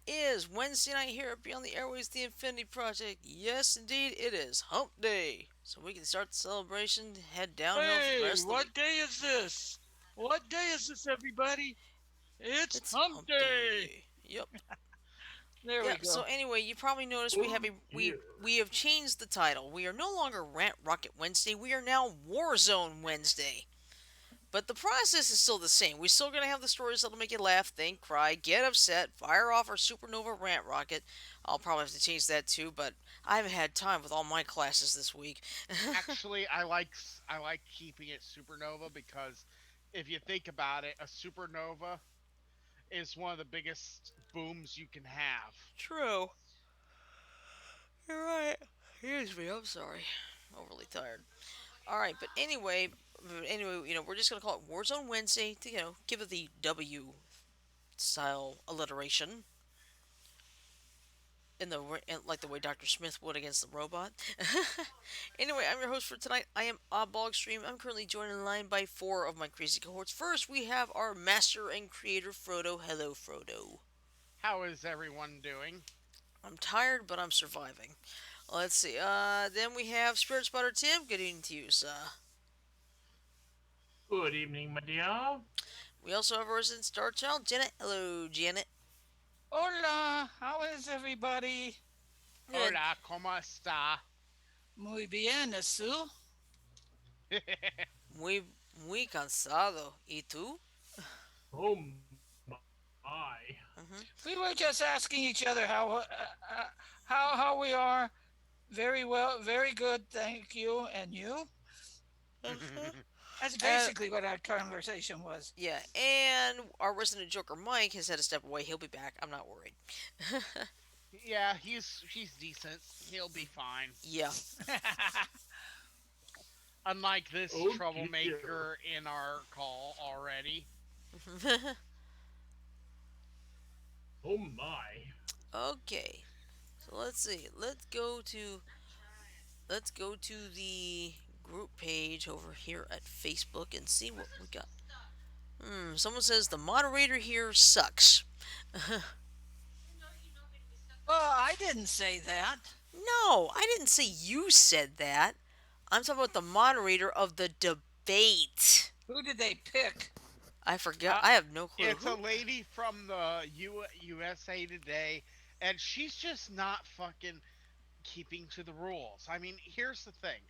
is Wednesday night here at Beyond the Airways, the Infinity Project. Yes, indeed, it is Hump Day. So we can start the celebration, head downhill for the Hey, rest of the week. what day is this? What day is this, everybody? It's It's Hump Hump Day. Day. Yep. There Yeah, we so go. anyway, you probably noticed we have Oh a we dear. we have changed the title. We are no longer Rant Rocket Wednesday. We are now Warzone Wednesday. But the process is still the same. We're still going to have the stories that'll make you laugh, think, cry, get upset, fire off our supernova rant rocket. I'll probably have to change that too, but I haven't had time with all my classes this week. Actually, I like keeping it supernova because if you think about it, a supernova is one of the biggest booms you can have. True. You're right. Excuse me, I'm sorry. Overly tired. Alright, but anyway, we're just gonna call it Warzone Wednesday to, give it the W style alliteration. Like the way Dr. Smith would against the robot. Anyway, I'm your host for tonight. I am Oddball Extreme. I'm currently joined in line by four of my crazy cohorts. First, we have our master and creator Frodo. Hello, Frodo. How is everyone doing? I'm tired, but I'm surviving. Let's see. Then we have Spirit Spotter Tim. Good evening to you, sir. Good evening, my dear. We also have our resident Star Child, Janet. Hello, Janet. Hola, how is everybody? Good. Hola, ¿cómo está? Muy bien, Sue. Muy, muy cansado. ¿Y tú? Oh my. Mm-hmm. We were just asking each other how we are. Very well, very good, thank you. And you? Uh-huh. That's And basically what our conversation was. yeah, and our resident Joker Mike has had to step away. He'll be back. I'm not worried. Yeah, he's decent. He'll be fine. Yeah. Unlike this Oh dear. troublemaker in our call already. Oh my. Okay. So let's see. Let's go to the group page over here at Facebook and see what we got. Someone says the moderator here sucks. Well, I didn't say that. No, I didn't say you said that. I'm talking about the moderator of the debate. Who did they pick? I forgot. Uh, I have no clue. it's a Who? lady from the USA Today, and she's just not fucking keeping to the rules. I mean, here's the thing.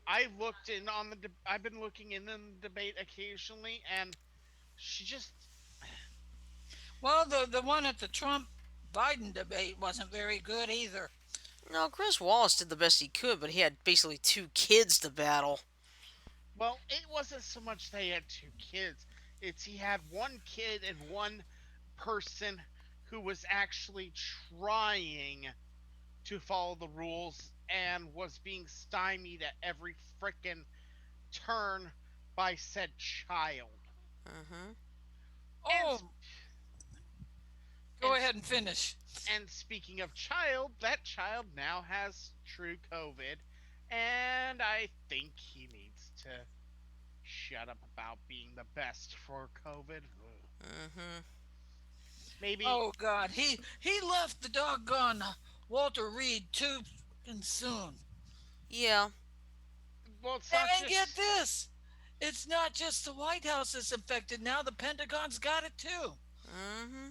I've looked in on I've been looking in the debate occasionally, and she just Well, the one at the Trump Biden debate wasn't very good either. No, Chris Wallace did the best he could, but he had basically two kids to battle. well, it wasn't so much they had two kids. It's he had one kid and one person who was actually trying to follow the rules and was being stymied at every frickin' turn by said child. Mm-hmm. And Oh, go and ahead and finish. and speaking of child, that child now has true COVID, and I think he needs to shut up about being the best for COVID. Mm-hmm. Maybe, Oh God, he left the doggone Walter Reed too fucking soon. Yeah. well, it's not And get just this, it's not just the White House that's infected now. The Pentagon's got it too. Mm-hmm.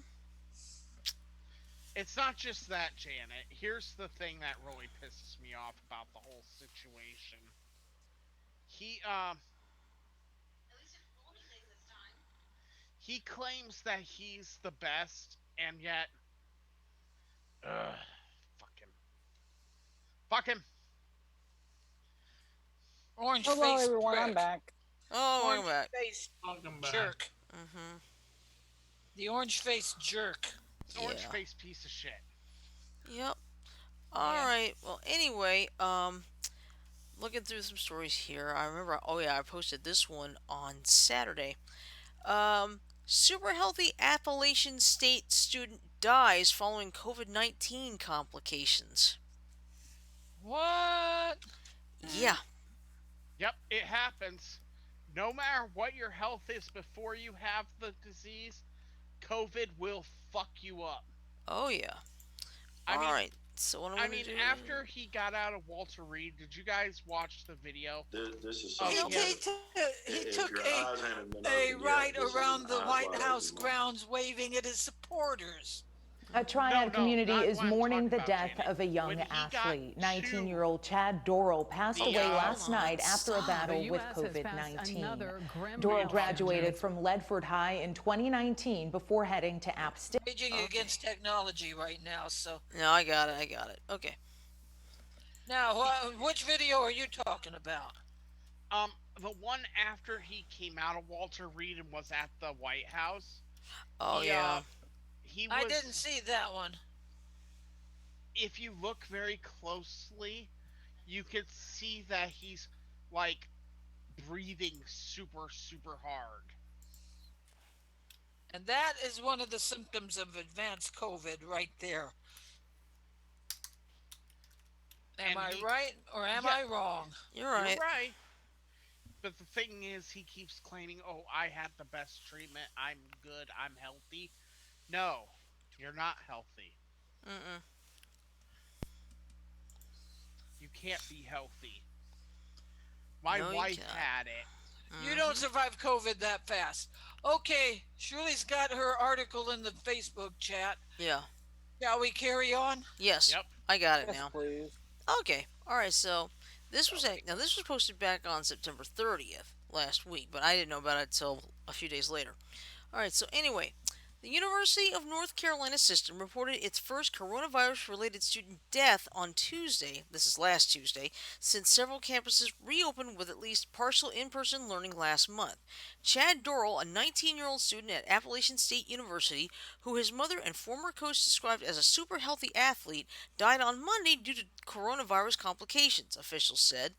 it's not just that, Janet. Here's the thing that really pisses me off about the whole situation. He he claims that he's the best, and yet, ugh, fuck him, fuck him. Orange Hello, faced everyone. I'm prick. back. Oh, welcome Orange back. faced Welcome back. jerk. Mm-hmm. The orange faced jerk. Orange Yeah. faced piece of shit. Yep. All Yeah. right. Well, anyway, looking through some stories here, I remember. Oh yeah, I posted this one on Saturday. Super healthy Appalachian State student dies following COVID-19 complications. What? Yeah. Yep, it happens. No matter what your health is before you have the disease, COVID will fuck you up. Oh yeah. I All mean, right. So what I'm I gonna mean, do? after he got out of Walter Reed, did you guys watch the video This is of He, something him? he, that took, he if took your eyes haven't been a opened ride yet, this is an around the eyes White wide House open moment. grounds waving at his supporters. A No, triad no, community not is what I'm mourning talking the about, death Janet. of a When young he got athlete. to 19-year-old Chad Dorrell passed The away hold last on. night after a Stop. The battle with U.S. has passed COVID-19. another grim Dorrell hold on, milestone graduated Janet. as from Ledford High in 2019 before heading to App State. Raging Okay. against technology right now. So No, I got it. I got it. Okay. now, which video are you talking about? The one after he came out of Walter Reed and was at the White House, Oh he yeah. he I didn't was. see that one. If you look very closely, you could see that he's like breathing super hard. And that is one of the symptoms of advanced COVID right there. Am And I he, right or am yeah, I wrong? You're you're right. right. But the thing is, he keeps claiming, "Oh, I had the best treatment. I'm good. I'm healthy." No, you're not healthy. Mm-mm. You can't be healthy. My No, you wife cannot. had it. You don't Mm-hmm. survive COVID that fast. Okay, Shirley's got her article in the Facebook chat. Yeah. Shall we carry on? Yes. Yep. I got it Yes, now. please. Okay. All right. So Okay. this was posted back on September 30th last week, but I didn't know about it until a few days later. All right. So anyway, the University of North Carolina system reported its first coronavirus related student death on Tuesday. This is last Tuesday, since several campuses reopened with at least partial in person learning last month. Chad Dorrell, a 19-year-old student at Appalachian State University, who his mother and former coach described as a super healthy athlete, died on Monday due to coronavirus complications, officials said.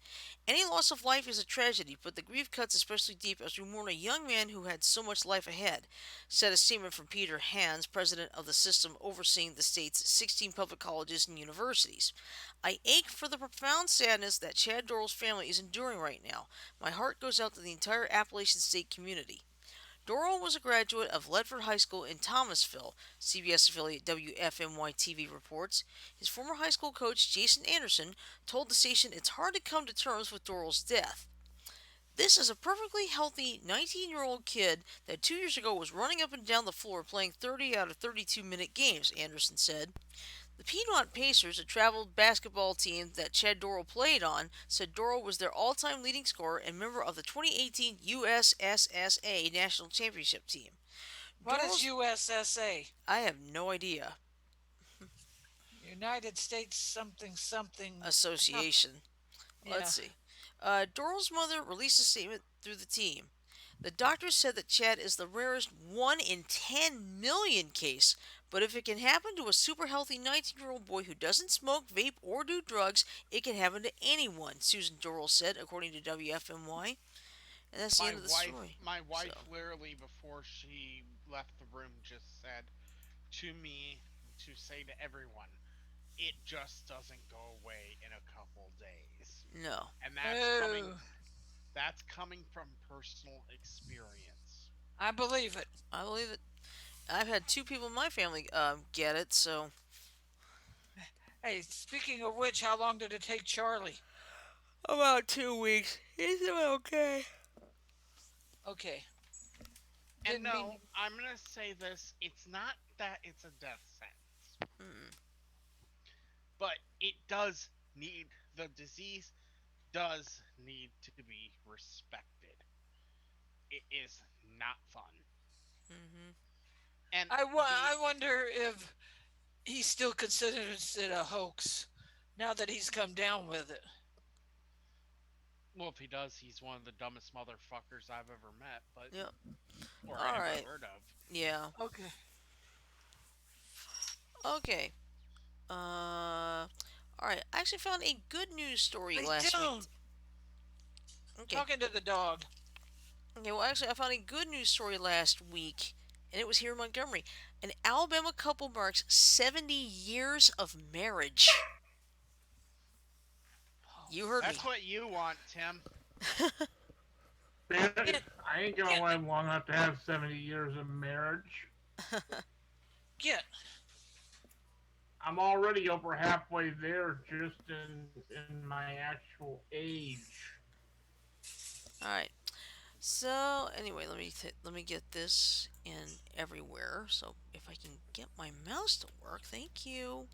Any loss of life is a tragedy, but the grief cuts especially deep as we mourn a young man who had so much life ahead, said a statement from Peter Hans, president of the system overseeing the state's 16 public colleges and universities. I ache for the profound sadness that Chad Dorrell's family is enduring right now. My heart goes out to the entire Appalachian State community. Dorrell was a graduate of Ledford High School in Thomasville, CBS affiliate WFMY TV reports. His former high school coach, Jason Anderson, told the station it's hard to come to terms with Dorrell's death. This is a perfectly healthy 19-year-old kid that 2 years ago was running up and down the floor playing 30 out of 32-minute games, Anderson said. The Piedmont Pacers, a travel basketball team that Chad Dorrell played on, said Dorrell was their all time leading scorer and member of the 2018 USSSA National Championship team. What is Dorrell's. USSA? I have no idea. United States something something. Association. Yeah. Let's see. Dorrell's mother released a statement through the team. The doctor said that Chad is the rarest 1 in 10 million case, but if it can happen to a super healthy 19-year-old boy who doesn't smoke, vape, or do drugs, it can happen to anyone, Susan Dorrell said, according to WFMY. And that's the My end of the wife, story. my So, wife, literally before she left the room, just said to me to say to everyone, "It just doesn't go away in a couple days," no. and Oh, that's coming from personal experience. I believe it. I believe it. I've had two people in my family get it, so Hey, speaking of which, how long did it take Charlie? about 2 weeks. He's doing okay. Okay. And Didn't mean. no, I'm gonna say this: it's not that it's a death sentence, Mm, but it does need the disease does need to be respected. It is not fun. mm-hmm. And the I wonder if he still considers it a hoax now that he's come down with it. well, if he does, he's one of the dumbest motherfuckers I've ever met, but Yep. or All ever right. heard of. Yeah. Okay. Okay. All right. I actually found a good news story Lay last week. down. Okay. Talking to the dog. Okay. Well, actually, I found a good news story last week, and it was here in Montgomery. An Alabama couple marks 70 years of marriage. You heard me. That's what you want, Tim. Get, I ain't gonna get, live long enough to have 70 years of marriage. get. I'm already over halfway there just in my actual age. All right. So anyway, let me get this in everywhere. So if I can get my mouse to work, thank you.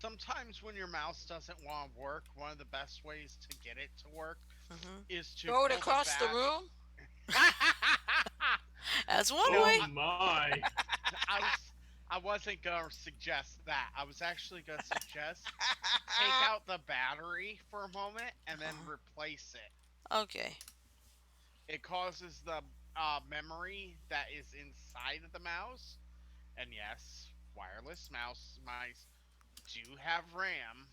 Sometimes when your mouse doesn't want to work, one of the best ways to get it to work Hmm. is to Throw it pull the across the back. room. That's one No, Oh way. my. I wasn't gonna suggest that. I was actually gonna suggest take out the battery for a moment and then Uh, replace it. okay. It causes the memory that is inside of the mouse. And yes, wireless mice do have RAM.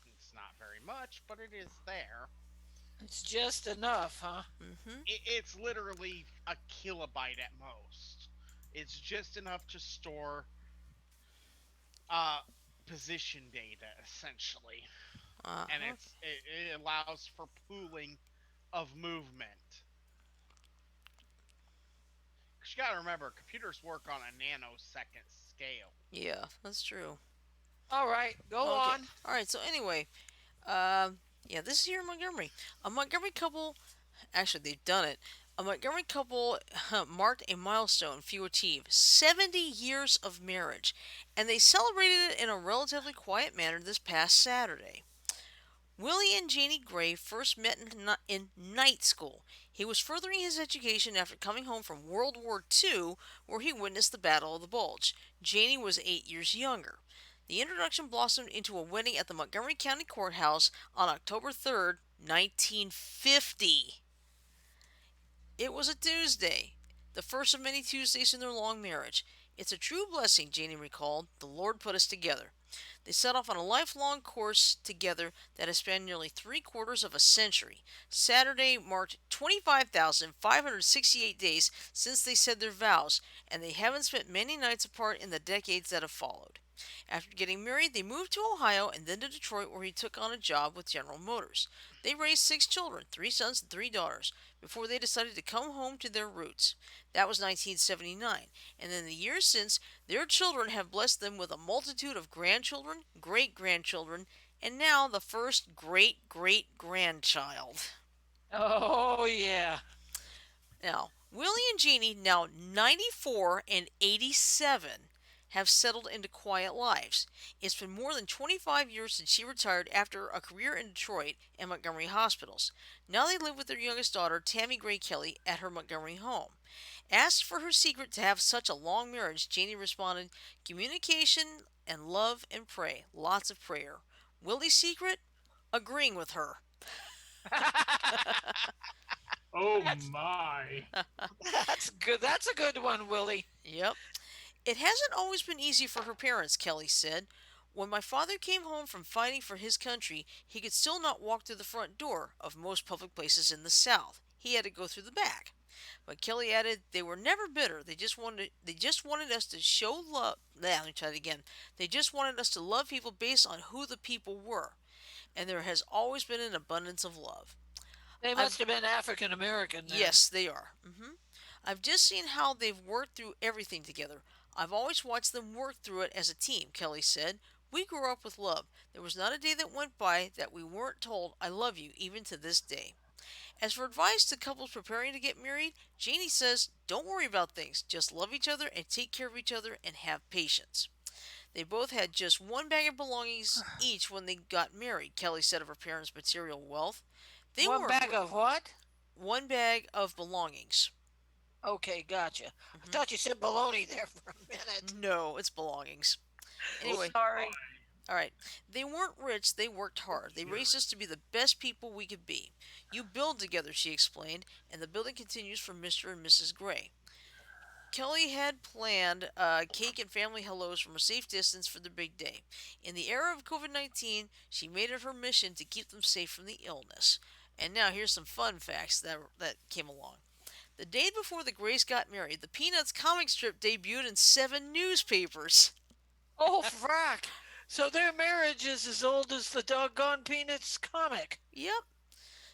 It's not very much, but it is there. It's just enough, huh? Hmm. It's literally a kilobyte at most. It's just enough to store uh, position data essentially, and Uh, it allows for pooling of movement. Because you got to remember, computers work on a nanosecond scale. yeah, that's true. All right, go Okay. on. All right. So anyway, um, yeah, this is here in Montgomery. A Montgomery couple, actually, they've done it. A Montgomery couple marked a milestone few achieve 70 years of marriage, and they celebrated it in a relatively quiet manner this past Saturday. Willie and Janie Gray first met in night school. He was furthering his education after coming home from World War II, where he witnessed the Battle of the Bulge. Janie was 8 years younger. The introduction blossomed into a wedding at the Montgomery County Courthouse on October 3rd, 1950. It was a Tuesday, the first of many Tuesdays in their long marriage. It's a true blessing, Janie recalled. The Lord put us together. They set off on a lifelong course together that has spanned nearly 3/4 of a century. Saturday marked 25,568 days since they said their vows, and they haven't spent many nights apart in the decades that have followed. After getting married, they moved to Ohio and then to Detroit, where he took on a job with General Motors. They raised 6 children, 3 sons and 3 daughters, before they decided to come home to their roots. That was 1979, and in the years since, their children have blessed them with a multitude of grandchildren, great grandchildren, and now the first great great grandchild. Oh yeah. Now, Willie and Jeannie, now 94 and 87, have settled into quiet lives. It's been more than 25 years since she retired after a career in Detroit and Montgomery hospitals. Now they live with their youngest daughter, Tammy Gray Kelly, at her Montgomery home. Asked for her secret to have such a long marriage, Janie responded, communication and love and pray. Lots of prayer. Willie's secret? Agreeing with her. Oh that's my. that's good. That's a good one, Willie. Yep. It hasn't always been easy for her parents, Kelly said. When my father came home from fighting for his country, he could still not walk through the front door of most public places in the South. He had to go through the back. But Kelly added they were never bitter. They just wanted us to show love. Let me try it again. They just wanted us to love people based on who the people were. And there has always been an abundance of love. They I've must have been African American then. Yes, they are. I've just seen how they've worked through everything together. I've always watched them work through it as a team, Kelly said. We grew up with love. There was not a day that went by that we weren't told, I love you, even to this day. As for advice to couples preparing to get married, Janie says, don't worry about things. Just love each other and take care of each other and have patience. They both had just one bag of belongings each when they got married, Kelly said of her parents' material wealth. They One weren't bag of what? one bag of belongings. Okay, gotcha. I Hmm. thought you said baloney there for a minute. No, it's belongings. Oh Anyway, Sorry. all right. They weren't rich, they worked hard. They my. raised us to be the best people we could be. You build together, she explained, and the building continues for Mr. and Mrs. Gray. Kelly had planned cake and family hellos from a safe distance for the big day. In the era of COVID 19, she made it her mission to keep them safe from the illness. And now here's some fun facts that came along. The day before the Grays got married, the Peanuts comic strip debuted in 7 newspapers. Oh, frack. So their marriage is as old as the doggone Peanuts comic. Yep.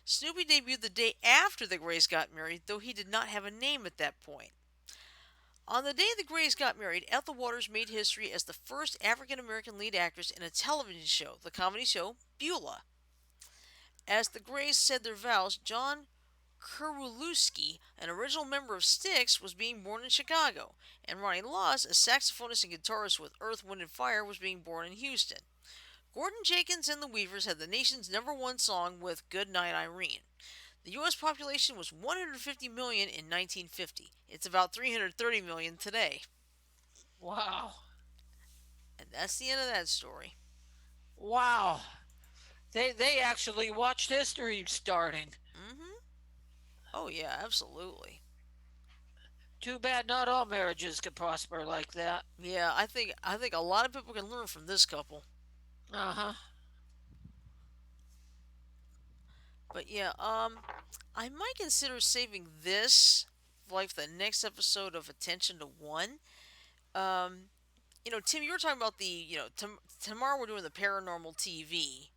Snoopy debuted the day after the Grays got married, though he did not have a name at that point. On the day the Greys got married, Ethel Waters made history as the first African American lead actress in a television show, the comedy show Beulah. As the Greys said their vows, John Kurulewski, an original member of Styx, was being born in Chicago, and Ronnie Laws, a saxophonist and guitarist with Earth, Wind, and Fire, was being born in Houston. Gordon Jenkins and the Weavers had the nation's number one song with Good Night Irene. The U.S. population was 150 million in 1950. It's about 330 million today. Wow. And that's the end of that story. Wow. They actually watched history starting. Mm-hmm. Oh yeah, absolutely. Too bad not all marriages could prosper like that. Yeah, I think a lot of people can learn from this couple. Uh huh. But yeah, I might consider saving this for like the next episode of Attention to One. Um, Tim, you were talking about tomorrow we're doing the paranormal TV.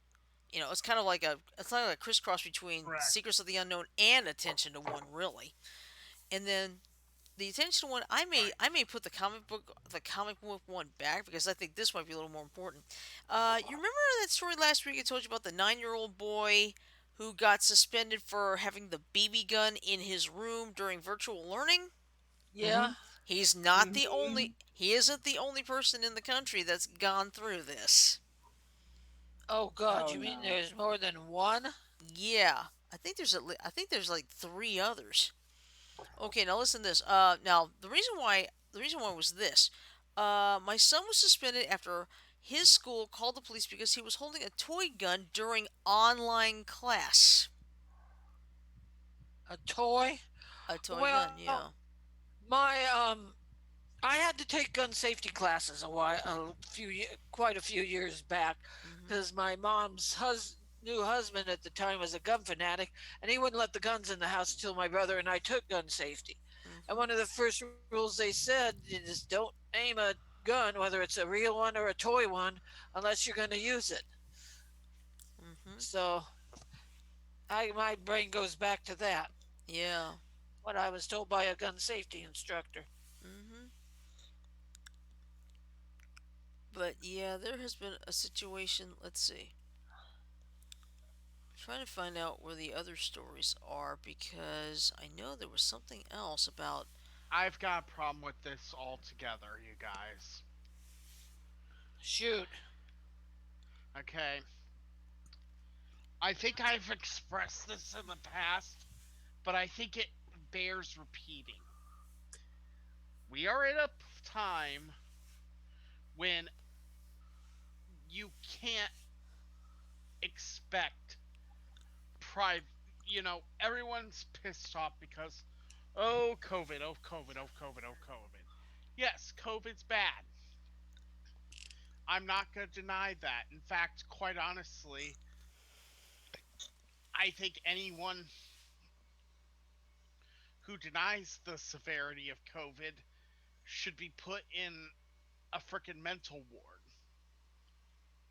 It's kind of like it's like a crisscross between Correct. Secrets of the Unknown and Attention to One, really. And then the Attention to One, I may Right. I may put the comic book one back because I think this might be a little more important. You remember that story last week I told you about the 9-year-old boy who got suspended for having the BB gun in his room during virtual learning? Yeah. He's not the Mm-hmm. only. He isn't the only person in the country that's gone through this. Oh God, Oh you mean no. there's more than one? Yeah, I think there's like three others. Okay, now listen to this. Now the reason why was this. My son was suspended after his school called the police because he was holding a toy gun during online class. A toy? A toy Well, gun, yeah. my I had to take gun safety classes quite a few years back, Mhm. because my mom's new husband at the time was a gun fanatic, and he wouldn't let the guns in the house until my brother and I took gun safety. And Mhm. one of the first rules they said is don't aim a gun, whether it's a real one or a toy one, unless you're going to use it. Mhm. So my brain goes back to that, Yeah. what I was told by a gun safety instructor. Mhm. But yeah, there has been a situation. Let's see. Trying to find out where the other stories are because I know there was something else about. I've got a problem with this altogether, you guys. Shoot. Okay. I think I've expressed this in the past, but I think it bears repeating. We are at a time when you can't expect private. Everyone's pissed off because, oh, COVID, oh, COVID, oh, COVID, oh, COVID. Yes, COVID's bad. I'm not going to deny that. In fact, quite honestly, I think anyone who denies the severity of COVID should be put in a freaking mental ward.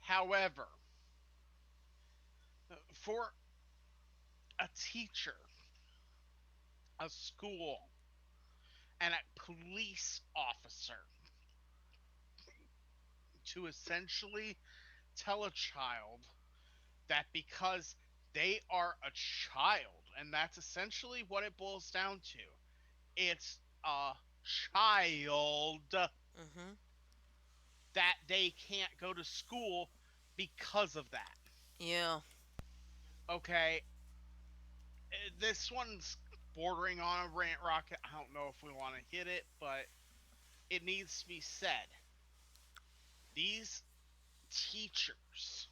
However, for a teacher, a school, and a police officer to essentially tell a child that because they are a child, and that's essentially what it boils down to, it's a child, Mhm. that they can't go to school because of that. Yeah. Okay, this one's bordering on a rant rocket. I don't know if we want to hit it, but it needs to be said. These teachers,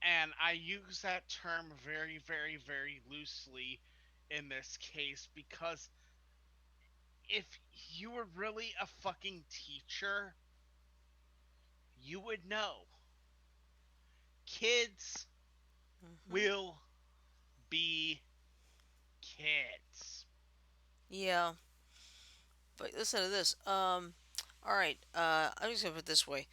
and I use that term very, very, very loosely in this case because if you were really a fucking teacher, you would know kids Mhm. will be kids. Yeah. But listen to this. All right. I'm just gonna put it this way.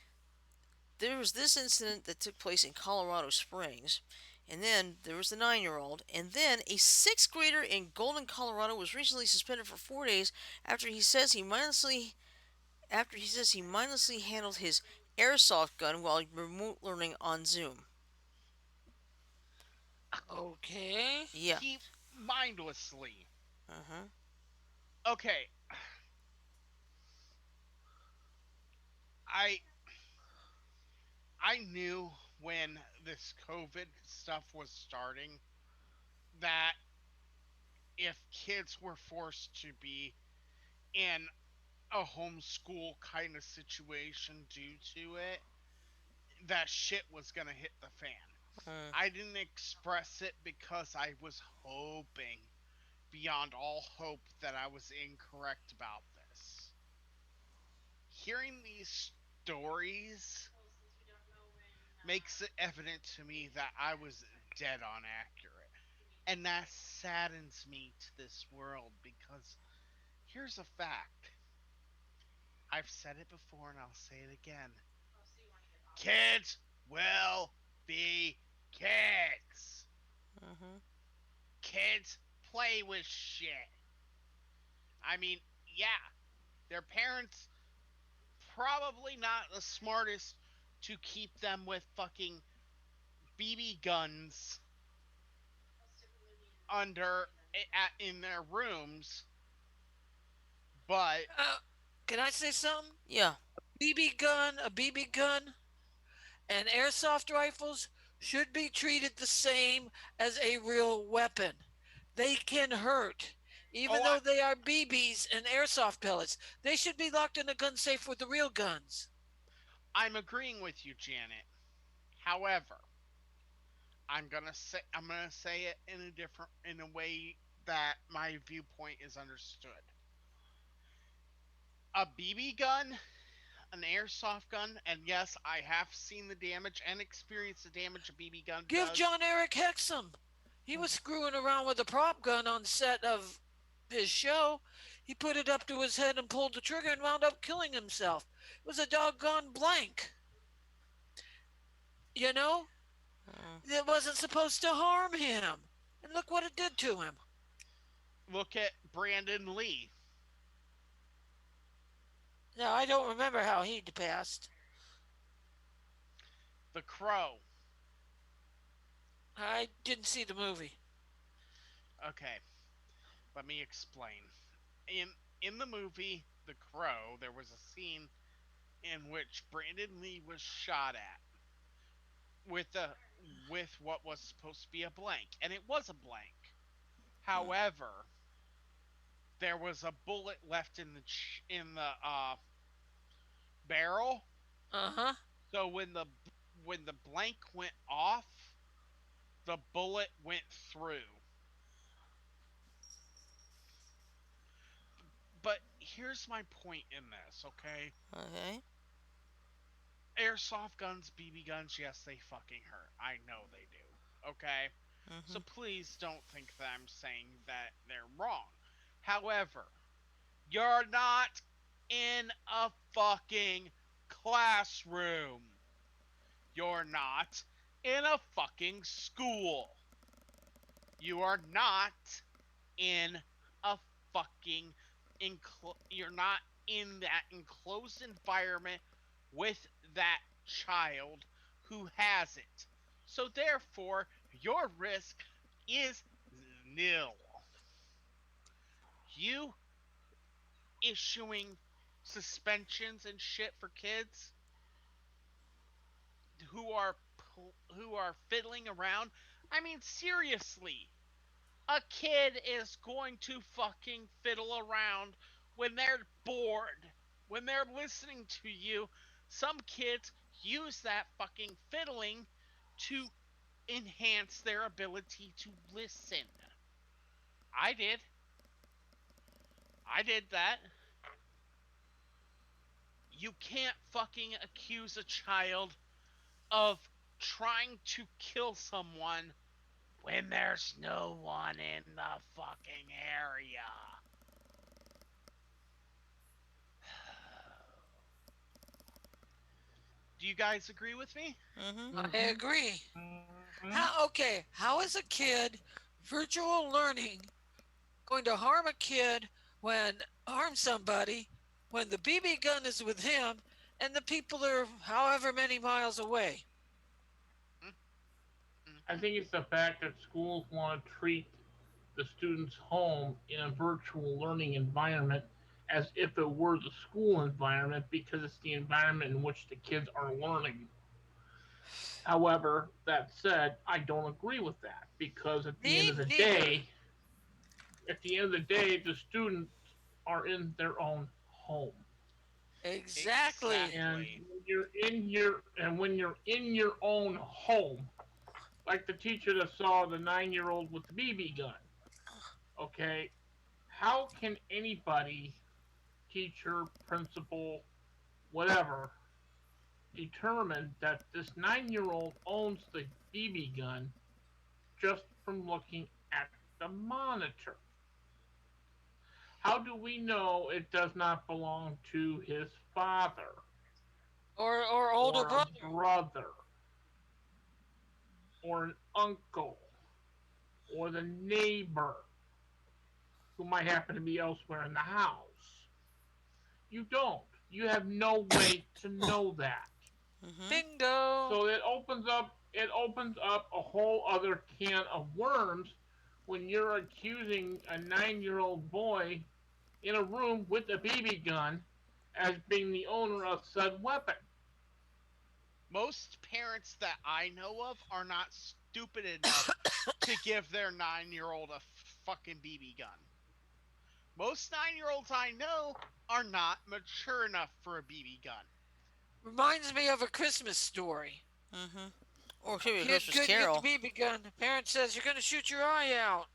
There was this incident that took place in Colorado Springs. And then there was the 9-year-old. And then a sixth grader in Golden, Colorado was recently suspended for 4 days after he says he mindlessly handled his airsoft gun while remote learning on Zoom. Okay. Yeah. He mindlessly. Uh-huh. Okay, I I knew when this COVID stuff was starting that if kids were forced to be in a homeschool kind of situation due to it, that shit was gonna hit the fan. Mm. I didn't express it because I was hoping beyond all hope that I was incorrect about this. Hearing these stories makes it evident to me that I was dead on accurate. And that saddens me to this world because here's a fact. I've said it before and I'll say it again. Kids will be kids. Mm-hmm. Kids play with shit. I mean, yeah, their parents probably not the smartest to keep them with fucking BB guns under in their rooms, but Can I say something? Yeah. A BB gun, and airsoft rifles should be treated the same as a real weapon. They can hurt. Even oh, though they are BBs and airsoft pellets, they should be locked in a gun safe with the real guns. I'm agreeing with you, Janet. However, I'm gonna say it in a way that my viewpoint is understood. A BB gun, an airsoft gun, and yes, I have seen the damage and experienced the damage a BB gun Give does. John Eric Hexum. He was screwing around with a prop gun on set of his show. He put it up to his head and pulled the trigger and wound up killing himself. It was a doggone blank. You know? Mm. It wasn't supposed to harm him. And look what it did to him. Look at Brandon Lee, Now, I don't remember how he passed. the Crow. I didn't see the movie. Okay, let me explain. In in the movie The Crow, there was a scene in which Brandon Lee was shot at with a with what was supposed to be a blank, and it was a blank. Mm. However, there was a bullet left in the barrel. Uh huh. So when the blank went off, the bullet went through. But here's my point in this, okay? Okay. Airsoft guns, BB guns, yes, they fucking hurt. I know they do. Okay? So Mm-hmm. please don't think that I'm saying that they're wrong. However, you're not in a fucking classroom. You're not in a fucking school. You are not in a fucking you're not in that enclosed environment with that child who has it. So therefore, your risk is nil. You issuing suspensions and shit for kids who are who are fiddling around. I mean seriously, a kid is going to fucking fiddle around when they're bored, when they're listening to you. Some kids use that fucking fiddling to enhance their ability to listen. I did. I did that. You can't fucking accuse a child of trying to kill someone when there's no one in the fucking area. Do you guys agree with me? Mm-hmm. I Mm-hmm. agree. How is a kid virtual learning going to harm a kid when harm somebody when the BB gun is with him and the people are however many miles away? I think it's the fact that schools want to treat the students' home in a virtual learning environment as if it were the school environment because it's the environment in which the kids are learning. However, that said, I don't agree with that because at the end Me of the neither. day, the students are in their own home. Exactly. And Exactly. when you're in your own home, like the teacher that saw the 9-year-old with the BB gun, okay, how can anybody, teacher, principal, whatever, determine that this 9-year-old owns the BB gun just from looking at the monitor? How do we know it does not belong to his father Or older or a brother. brother or an uncle or the neighbor who might happen to be elsewhere in the house? You don't. You have no way to know that. Mm-hmm. Bingo. So it opens up a whole other can of worms when you're accusing a 9-year-old boy in a room with a BB gun as being the owner of said weapon. Most parents that I know of are not stupid enough to give their 9-year-old a fucking BB gun. Most 9-year-olds I know are not mature enough for a BB gun. Reminds me of a Christmas story. Mm-hmm. Or it could be a Kid Christmas couldn't get the Carol. BB gun. The parent says, "You're going to shoot your eye out."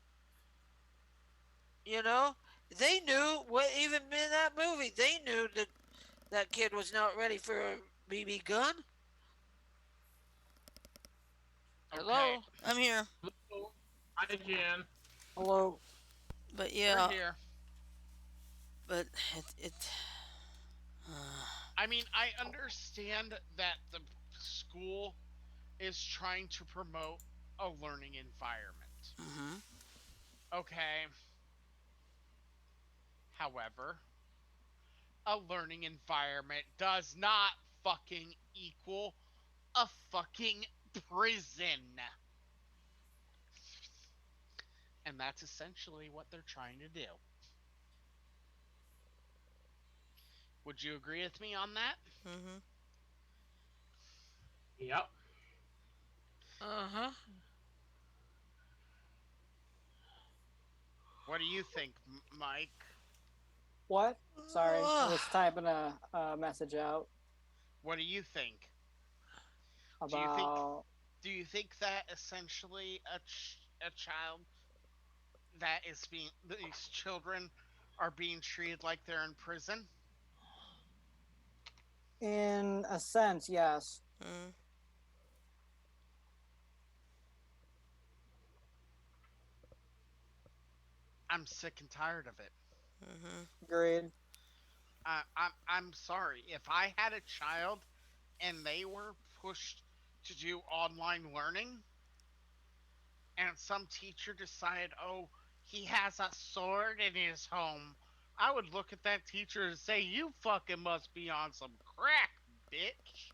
You know? They knew, what even in that movie, they knew that that kid was not ready for a BB gun. Okay, Hello? I'm here. Hello, hi Jan. Hello? But we're yeah, here. but it I mean, I understand that the school is trying to promote a learning environment. mm-hmm. Okay. However, a learning environment does not fucking equal a fucking prison. And that's essentially what they're trying to do. Would you agree with me on that? Mm-hmm. Yep. Uh huh. What do you think, Mike? What? Sorry, I was typing a message out What do you think? Do you think about. that essentially a child that is being these children are being treated like they're in prison? In a sense, yes. Mm-hmm. I'm sick and tired of it. Mm-hmm. Agreed. I'm sorry. If I had a child and they were pushed to do online learning, and some teacher decided, oh, he has a sword in his home, I would look at that teacher and say, you fucking must be on some crack, bitch.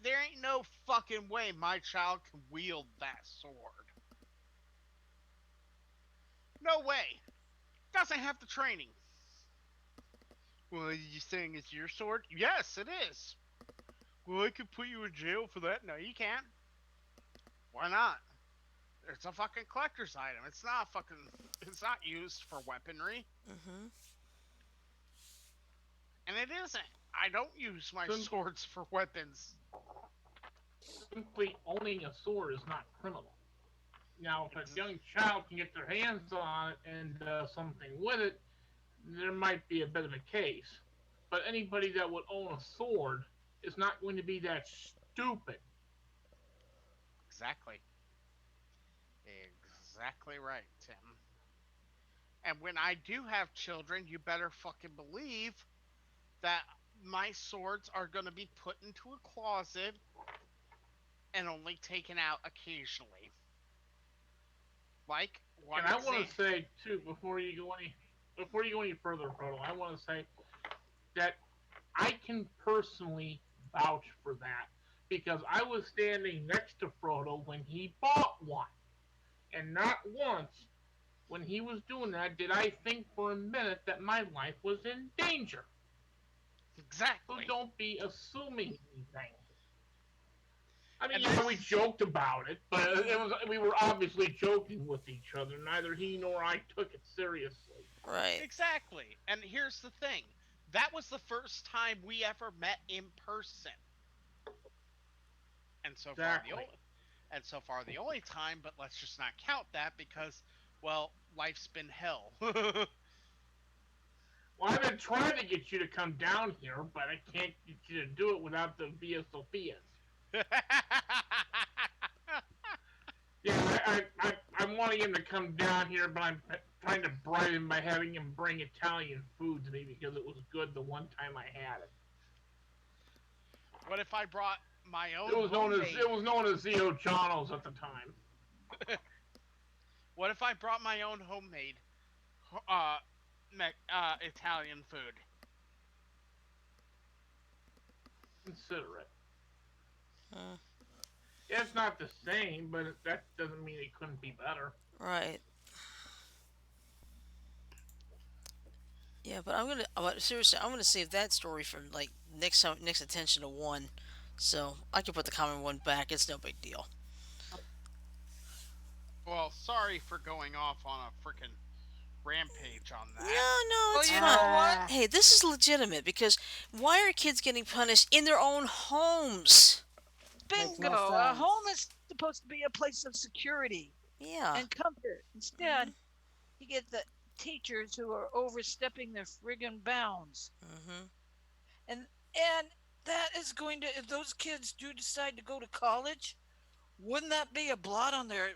There ain't no fucking way my child can wield that sword. No way. Doesn't have the training. Well, are you saying it's your sword? Yes, it is. Well, I could put you in jail for that. No, you can't. Why not? It's a fucking collector's item. It's not fucking. It's not used for weaponry, Mm-hmm. and it isn't. I don't use my Sim- swords for weapons. Simply owning a sword is not criminal. Now, if a Ex- young child can get their hands on it and does something with it, there might be a bit of a case. But anybody that would own a sword is not going to be that stupid. exactly. Exactly right, Tim. And when I do have children, you better fucking believe that my swords are going to be put into a closet and only taken out occasionally. Like And one I want to example. say too, before you go any further, Frodo, I want to say that I can personally vouch for that because I was standing next to Frodo when he bought one, and not once when he was doing that did I think for a minute that my life was in danger. So Exactly. don't be assuming anything. I mean, And yeah, we this joked about it, but it Hmm. was we were obviously joking with each other. Neither he nor I took it seriously. Right. exactly. And here's the thing. That was the first time we ever met in person. And so far the Exactly. only and so far the only time, but let's just not count that because well, life's been hell. Well, I've been trying to get you to come down here, but I can't get you to do it without the Via Sophias. Yeah, I'm wanting him to come down here, but I'm trying to bribe him by having him bring Italian food to me because it was good the one time I had it. What if I brought my It own was known as homemade? Zio Giano's at the time. What if I brought my own homemade Italian food? Consider it. Mm, Yeah, it's not the same, but that doesn't mean it couldn't be better. right. Yeah, but seriously, I'm gonna save that story for like next attention to one, so I can put the common one back. It's no big deal. Well, sorry for going off on a freaking rampage on that. No, no, Well, it's you fine. know what? Ah, Hey, this is legitimate because why are kids getting punished in their own homes? makes no Bingo. A home sense. is supposed to be a place of security and Yeah. comfort. Instead, Mhm. you get the teachers who are overstepping their friggin' bounds. Mhm. And that is going to, if those kids do decide to go to college, wouldn't that be a blot on their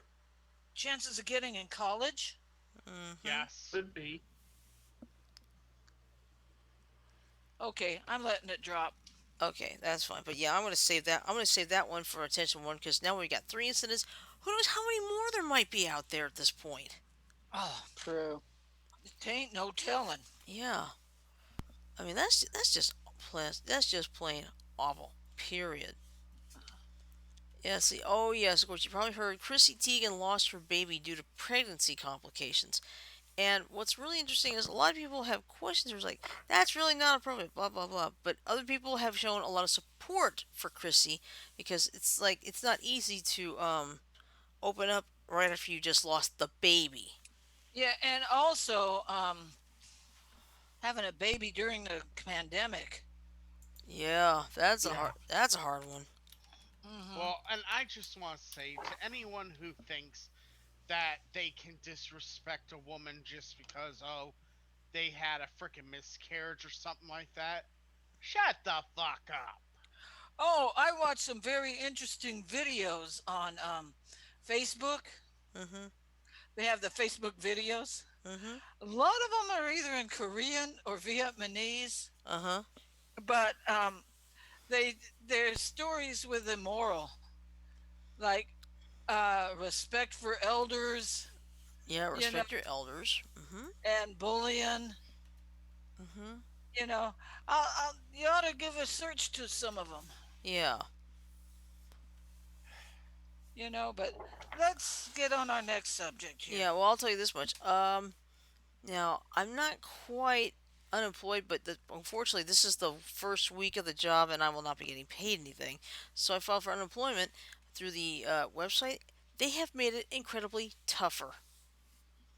chances of getting in college? Mhm. Yes. Could be. Okay, I'm letting it drop. Okay, that's fine. But yeah, I'm gonna save that. I'm gonna save that one for attention one because now we got three incidents. Who knows how many more there might be out there at this point? Oh, True. it ain't no telling. Yeah. I mean that's just plain awful. Period. Yeah. See. Oh yes. Of course, you probably heard Chrissy Teigen lost her baby due to pregnancy complications. And what's really interesting is a lot of people have questions. There's like, that's really not appropriate, blah, blah, blah. But other people have shown a lot of support for Chrissy because it's like, it's not easy to open up right after you just lost the baby. Yeah, and also having a baby during the pandemic. Yeah, Yeah. that's a hard one. Hmm. Well, and I just want to say to anyone who thinks that they can disrespect a woman just because, oh, they had a freaking miscarriage or something like that, shut the fuck up. Oh, I watched some very interesting videos on Facebook. Mhm. They have the Facebook videos. Mhm. A lot of them are either in Korean or Vietnamese, Uh huh. but they're stories with a moral, like respect for elders, Yeah, you know, respect your elders. Mhm. and bullying. Mhm. You know, you ought to give a search to some of them. Yeah. But let's get on our next subject here. Yeah. Well, I'll tell you this much. Now, I'm not quite unemployed, but unfortunately, this is the first week of the job and I will not be getting paid anything. So I filed for unemployment through the website. They have made it incredibly tougher.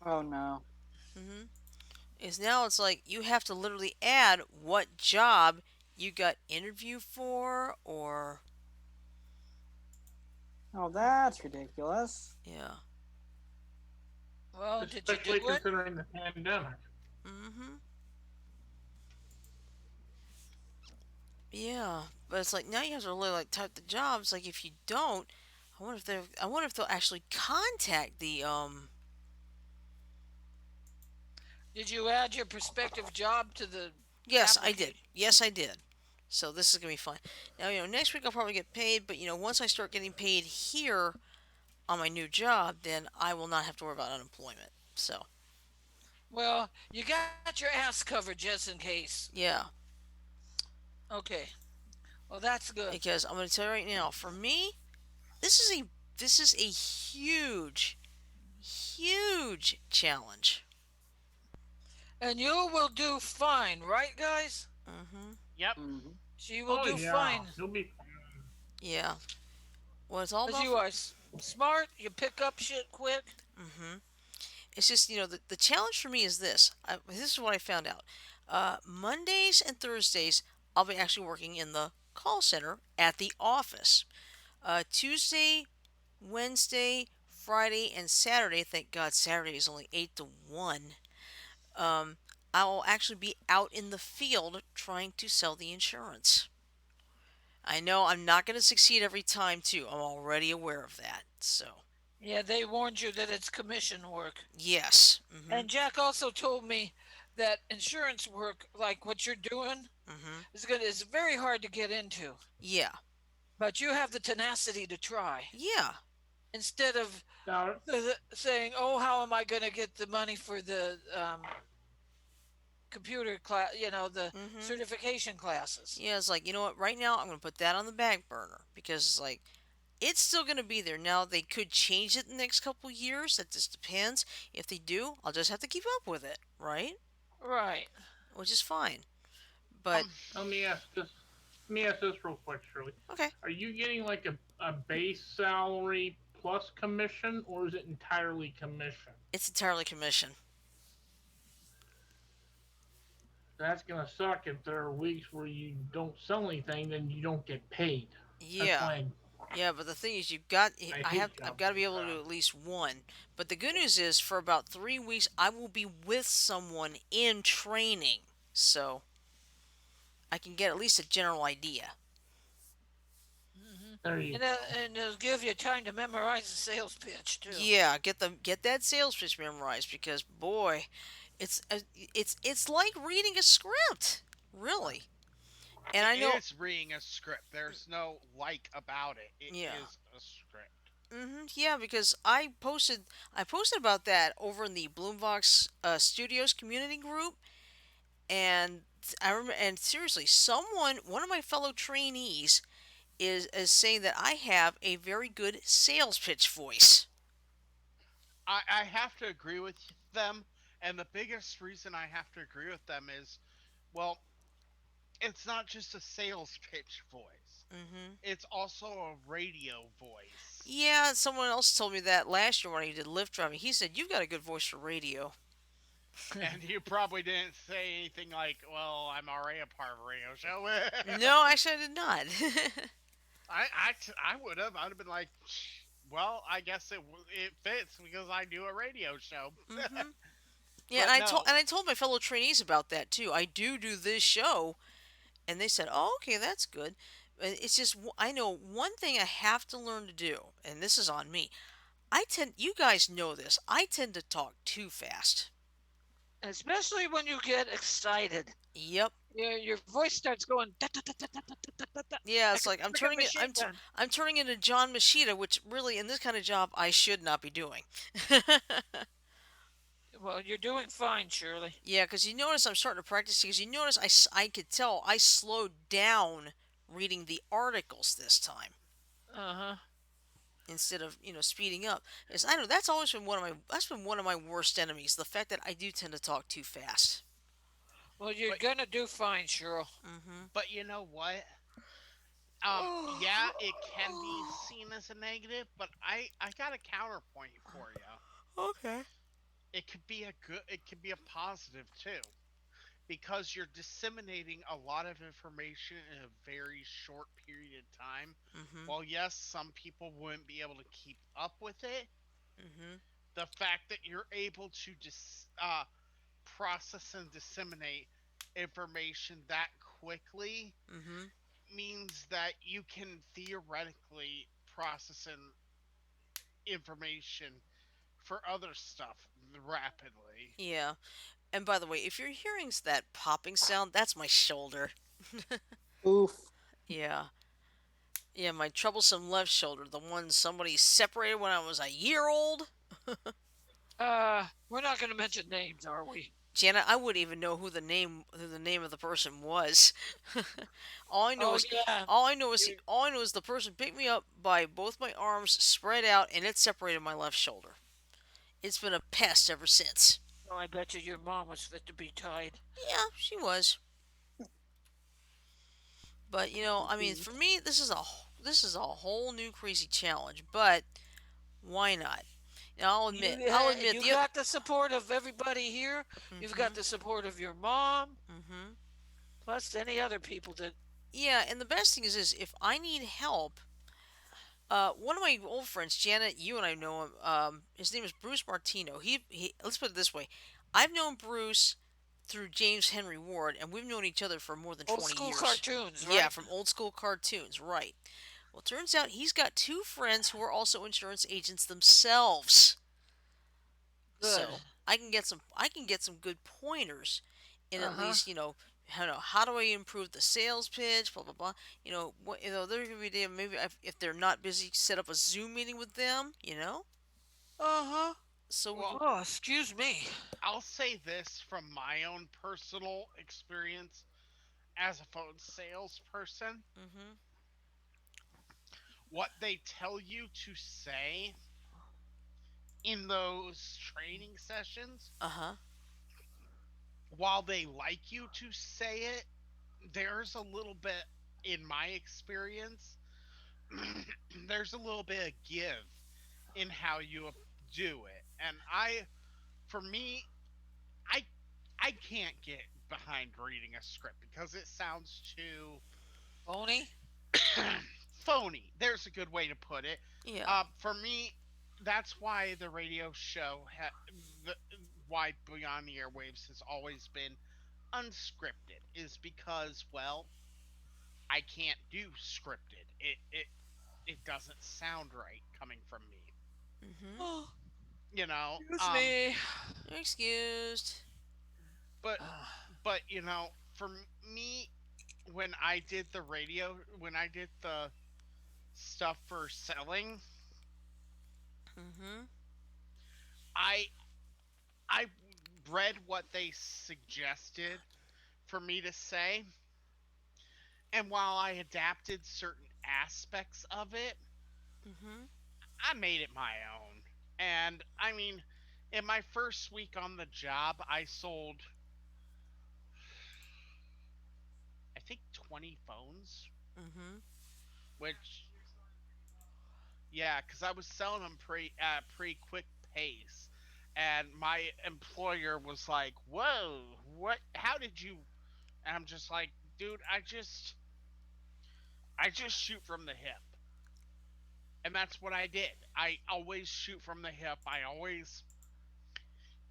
Oh no. hmm Is now it's like you have to literally add what job you got interview for, or Oh, that's ridiculous. yeah. Well, did you do Especially it? considering the pandemic. hmm Yeah, but it's like now you have to really like type the jobs. Like if you don't, I wonder if they'll actually contact the Did you add your prospective job to the Yes, I did. application? Yes, I did. So this is gonna be fun. Now, next week I'll probably get paid, but once I start getting paid here on my new job, then I will not have to worry about unemployment. So Well, you got your ass covered just in case. yeah, Okay. Well, that's good. because I'm gonna tell you right now, for me, this is a this is a huge, huge challenge. And you will do fine, right, guys? Hmm. Yep. Mm-hmm. She will Oh do yeah, fine. you'll be. Yeah. What it's all Because about you for. are smart, you pick up shit quick. Hmm. It's just the challenge for me is this. This is what I found out. Mondays and Thursdays, I'll be actually working in the call center at the office. Tuesday, Wednesday, Friday, and Saturday. Thank God Saturday is only 8 to 1. Um, I will actually be out in the field trying to sell the insurance. I know I'm not going to succeed every time, too. I'm already aware of that. So, Yeah, they warned you that it's commission work. yes. Hmm. And Jack also told me that insurance work, like what you're doing, Hmm. is very hard to get into. Yeah. But you have the tenacity to try Yeah. instead of Now, saying, "Oh, how am I going to get the money for the computer class? The Hmm. certification classes." Yeah, it's like, you know what? Right now, I'm going to put that on the back burner because it's like, it's still going to be there. Now, they could change it in the next couple years. That just depends. If they do, I'll just have to keep up with it, right? Right. Which is fine. But, Um, let me ask this. Let me ask this real quick, Shirley. okay, Are you getting like a base salary plus commission, or is it entirely commission? it's entirely commission. That's gonna suck if there are weeks where you don't sell anything, then you don't get paid. That's Yeah. why Yeah, but the thing is, you've got I I've hate jobs got to be like able to that. do at least one. But the good news is, for about 3 weeks, I will be with someone in training, so I can get at least a general idea. Hmm. There you And, go. and it'll give you time to memorize the sales pitch too. Yeah, get that sales pitch memorized because boy, it's like reading a script, really. And it I know, is reading a script. There's no like about it. It yeah, is a script. yeah, because I posted about that over in the Bloombox Studios community group, and I remember, and seriously, one of my fellow trainees is saying that I have a very good sales pitch voice. I have to agree with them, and the biggest reason I have to agree with them is, well, it's not just a sales pitch voice. Hmm. It's also a radio voice. Yeah, someone else told me that last year when I did lift driving. He said, "You've got a good voice for radio." And you probably didn't say anything like, "Well, I'm already a part of a radio show." No, actually, I did not. I would have. I'd have been like, "Well, I guess it fits because I do a radio show." Hmm. Yeah, and But I told no, and I told my fellow trainees about that too. I do this show, and they said, "Oh, okay, that's good." It's just I know one thing I have to learn to do, and this is on me. You guys know this. I tend to talk too fast. Especially when you get excited. Yep. Your voice starts going da, da, da, da, da, da, da, da, Yeah, like it's a like freaking machine gun. I'm turning into John Machida, which really in this kind of job I should not be doing. Well, you're doing fine, Shirley. Yeah, because you notice I'm starting to practice because you notice I could tell I slowed down reading the articles this time Uh huh. instead of speeding up. Because I know that's been one of my worst enemies, the fact that I do tend to talk too fast. Well, you're but gonna do fine, Cheryl. Hmm. but you know what? Yeah, it can be seen as a negative, but I got a counterpoint for you. Okay. It could be a good. It could be a positive too, because you're disseminating a lot of information in a very short period of time. Mhm. While yes, some people wouldn't be able to keep up with it, Mhm. the fact that you're able to process and disseminate information that quickly Mhm. means that you can theoretically process information for other stuff rapidly. Yeah. And by the way, if you're hearing that popping sound, that's my shoulder. Oof. Yeah. Yeah, my troublesome left shoulder, the one somebody separated when I was a year old. We're not going to mention names, are we? Janet, I wouldn't even know who the name of the person was. all I know Oh is yeah. You, all I know is the person picked me up by both my arms spread out and it separated my left shoulder. It's been a pest ever since. oh, I bet you your mom was fit to be tied. Yeah, she was. But I mean, for me, this is a whole new crazy challenge. But why not? Now, I'll admit You got the support of everybody here. You've got Mhm. the support of your mom, Mhm. plus any other people that. Yeah, and the best thing is this: if I need help, one of my old friends, Janet, you and I know him. His name is Bruce Martino. He. Let's put it this way: I've known Bruce through James Henry Ward, and we've known each other for more than Old 20 school years. cartoons, Yeah, right? from old school cartoons, right? Well, it turns out he's got two friends who are also insurance agents themselves. Good. So I can get some good pointers in Uh at huh. least, how do I improve the sales pitch, blah blah blah. They're gonna be there. Maybe if they're not busy, set up a Zoom meeting with them. Uh huh. So we can. Well, Oh, excuse me. I'll say this from my own personal experience as a phone salesperson. Mhm. What they tell you to say in those training sessions, Uh huh. while they like you to say it, there's a little bit, in my experience, there's a little bit of give in how you do it. And for me, I, I can't get behind reading a script because it sounds too Phony. phony. There's a good way to put it. Yeah. For me, that's why the radio show, the, why Beyond the Airwaves has always been unscripted, is because, well, I can't do scripted. It doesn't sound right coming from me. Mhm. Oh, You know, excuse me. You're excused. but for me, when I did the stuff for selling, Mhm. I I read what they suggested for me to say, and while I adapted certain aspects of it, Mhm. I made it my own. And I mean, in my first week on the job, I sold, I think, 20 phones, Mhm. which, yeah, because I was selling them pretty quick pace. And my employer was like, "Whoa, what? How did you?" And I'm just like, "Dude, I just shoot from the hip." And that's what I did. I always shoot from the hip.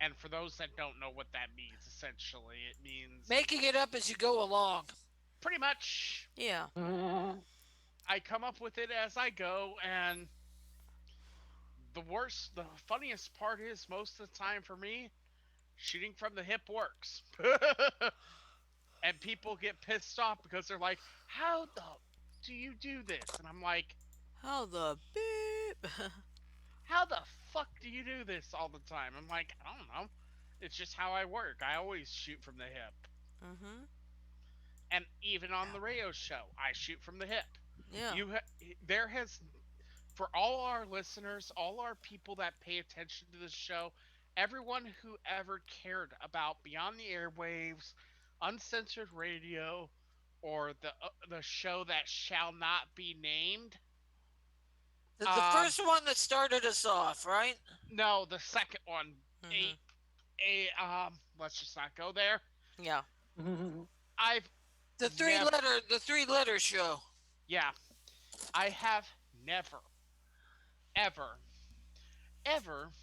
And for those that don't know what that means, essentially, it means Making it up as you go along. pretty much Yeah. I come up with it as I go. And the funniest part is, most of the time for me, shooting from the hip works. And people get pissed off because they're like, "How the do you do this?" And I'm like, How the beep? "How the fuck do you do this all the time?" I'm like, "I don't know. It's just how I work. I always shoot from the hip." Mhm. And even on the radio show, I shoot from the hip. Yeah. There has, for all our listeners, all our people that pay attention to this show, everyone who ever cared about Beyond the Airwaves, Uncensored Radio, or the show that shall not be named. The Um, first one that started us off, right? no, the second one, Mhm. let's just not go there. Yeah. I've The never, three letter show. yeah, I have never, ever, ever,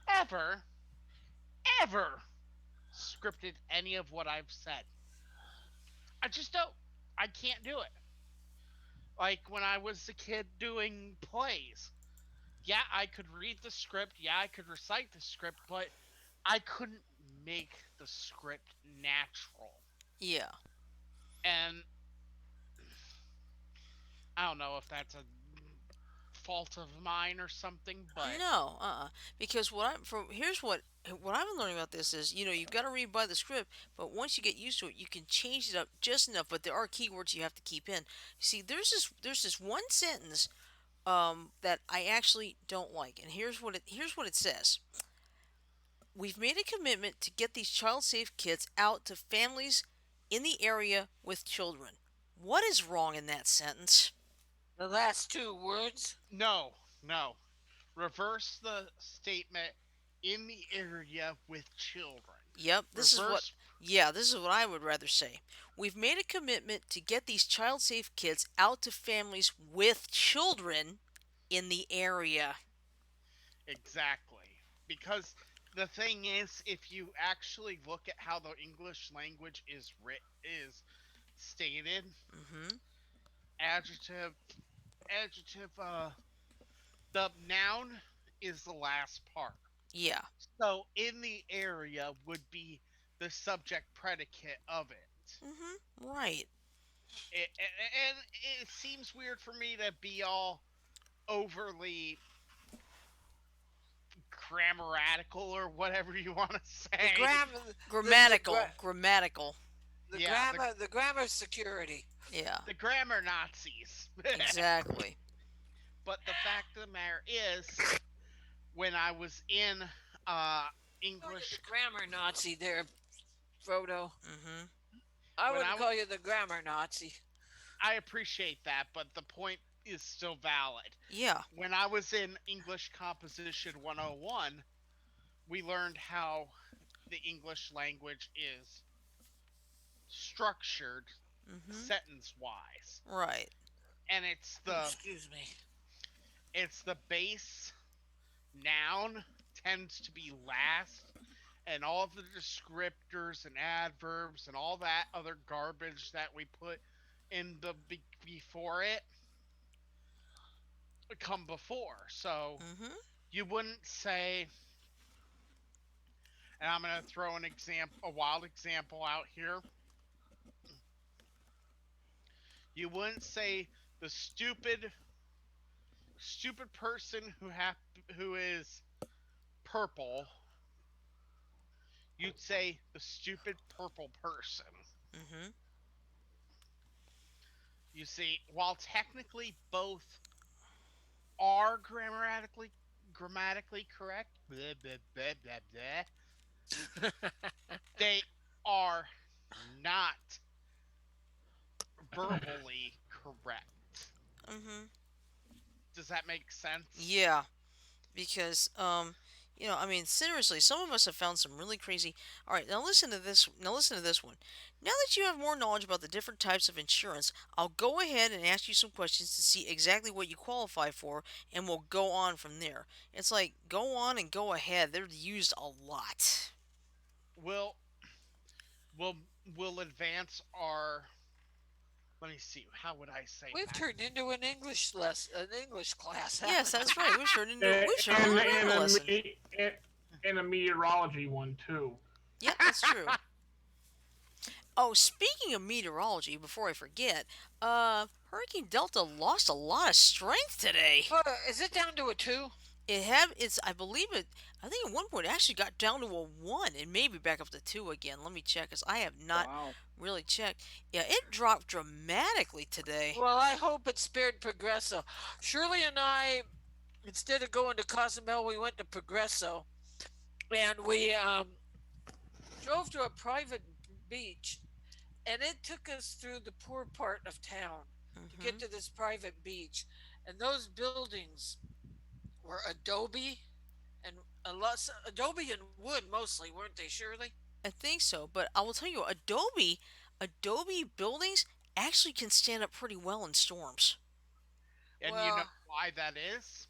ever, ever scripted any of what I've said. I just don't. I can't do it. Like when I was a kid doing plays. Yeah, I could read the script. Yeah, I could recite the script, but I couldn't make the script natural. Yeah. And I don't know if that's a fault of mine or something, but No, because what I'm from here's what I've been learning about this is you've got to read by the script, but once you get used to it, you can change it up just enough. But there are keywords you have to keep in. See, there's this one sentence that I actually don't like, and here's what it says. We've made a commitment to get these child safe kits out to families in the area with children. What is wrong in that sentence? The last two words. no, no. Reverse the statement in the area with children. Yep, Reverse, this is what I would rather say. We've made a commitment to get these child safe kits out to families with children in the area. exactly. Because the thing is, if you actually look at how the English language is stated, Mhm. adjective, adjective, the noun is the last part. Yeah. So in the area would be the subject predicate of it. Mhm. Right. And it seems weird for me to be all overly grammatical or whatever you want to The say. grammar, Grammatical. Yeah, the grammar security. Yeah. the grammar Nazis. Exactly. But the fact of the matter is, when I was in uh, Call you the English, grammar Nazi there, Frodo. Mhm. I when wouldn't call you the grammar Nazi. I appreciate that, but the point is still valid. Yeah. When I was in English Composition 101, we learned how the English language is structured Mhm. sentence wise. Right. And Excuse me. it's the base noun tends to be last, and all of the descriptors and adverbs and all that other garbage that we put in the before it come before. So Mhm. you wouldn't say, and I'm going to throw an example, a wild example out here. You wouldn't say the stupid person who is purple. You'd say the stupid purple person. Mhm. You see, while technically both are grammatically correct, blah, blah, blah, blah, blah, they are not verbally correct. Mhm. Does that make sense? Yeah. Because I mean, seriously, some of us have found some really crazy. All right, now listen to this. Now listen to this one. Now that you have more knowledge about the different types of insurance, I'll go ahead and ask you some questions to see exactly what you qualify for, and we'll go on from there. It's like go on and go ahead. They're used a lot. Will will will advance our, let me see, how would I say We've that? turned into an English class, Yes, haven't we? that's right. We've turned into a And grammar lesson. and a meteorology one too. Yep, that's true. Oh, speaking of meteorology, before I forget, Hurricane Delta lost a lot of strength today. Oh, is it down to a two? I believe it. I think at one point it actually got down to a one and maybe back up to two again. Let me check because I have not Wow. really checked. Yeah, it dropped dramatically today. Well, I hope it spared Progresso. Shirley and I, instead of going to Cozumel, we went to Progresso, and we drove to a private beach, and it took us through the poor part of town to get Hmm. to this private beach, and those buildings were adobe and adobe and wood mostly, weren't they, Shirley? I think so, but I will tell you, Adobe buildings actually can stand up pretty well in storms. And you know Well, why that is?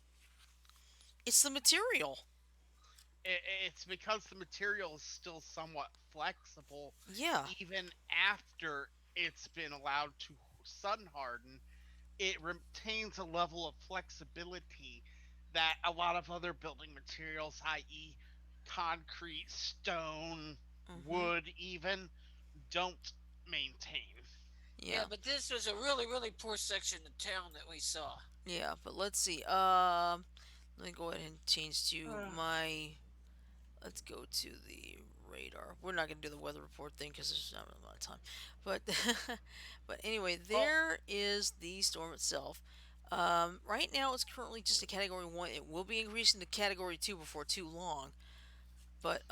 It's the material. It's because the material is still somewhat flexible, Yeah. even after it's been allowed to sun harden. It retains a level of flexibility that a lot of other building materials, i.e., concrete, stone, Hmm. wood, even, don't maintain. Yeah, Yeah, but this was a really, really poor section of town that we saw. yeah. But let's see. Let me go ahead and change to my. Let's go to the radar. We're not gonna do the weather report thing because there's not really a lot of time. But but anyway, Well, there is the storm itself. Right now, it's currently just a Category 1. It will be increasing to Category 2 before too long. But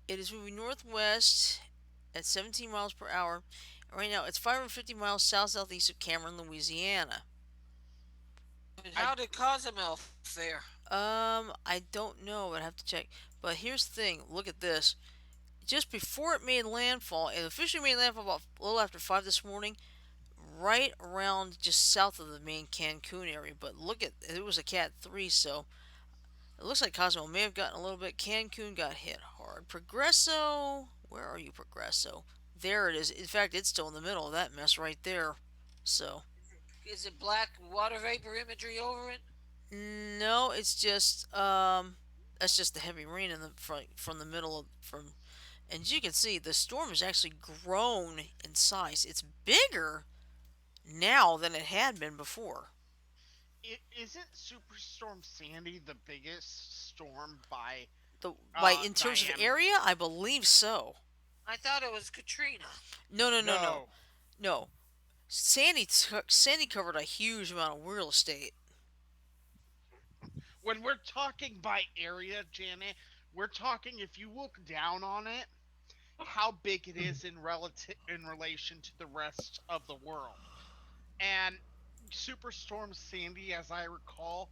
it is moving northwest at 17 miles per hour. Right now, it's 550 miles south southeast of Cameron, Louisiana. And I how did Cozumel fare? I don't know. I'd have to check. But here's the thing. Look at this. Just before it made landfall, it officially made landfall about a little after 5 this morning, right around just south of the main Cancun area. But look at it was a Cat 3, so it looks like Cosmo may have gotten a little bit. Cancun got hit hard. Progresso, where are you, Progresso? There it is. In fact, it's still in the middle of that mess right there. So, Is it black water vapor imagery over it? no, it's just that's just the heavy rain in the front from the middle of from. And as you can see, the storm has actually grown in size. It's bigger now than it had been before. isn't Superstorm Sandy the biggest storm by The by in terms of diameter? area, I believe so. I thought it was Katrina. No, no, no, no, No. no. Sandy covered a huge amount of real estate. When we're talking by area, Janet, we're talking if you look down on it, how big it is in relation to the rest of the world. And Superstorm Sandy, as I recall,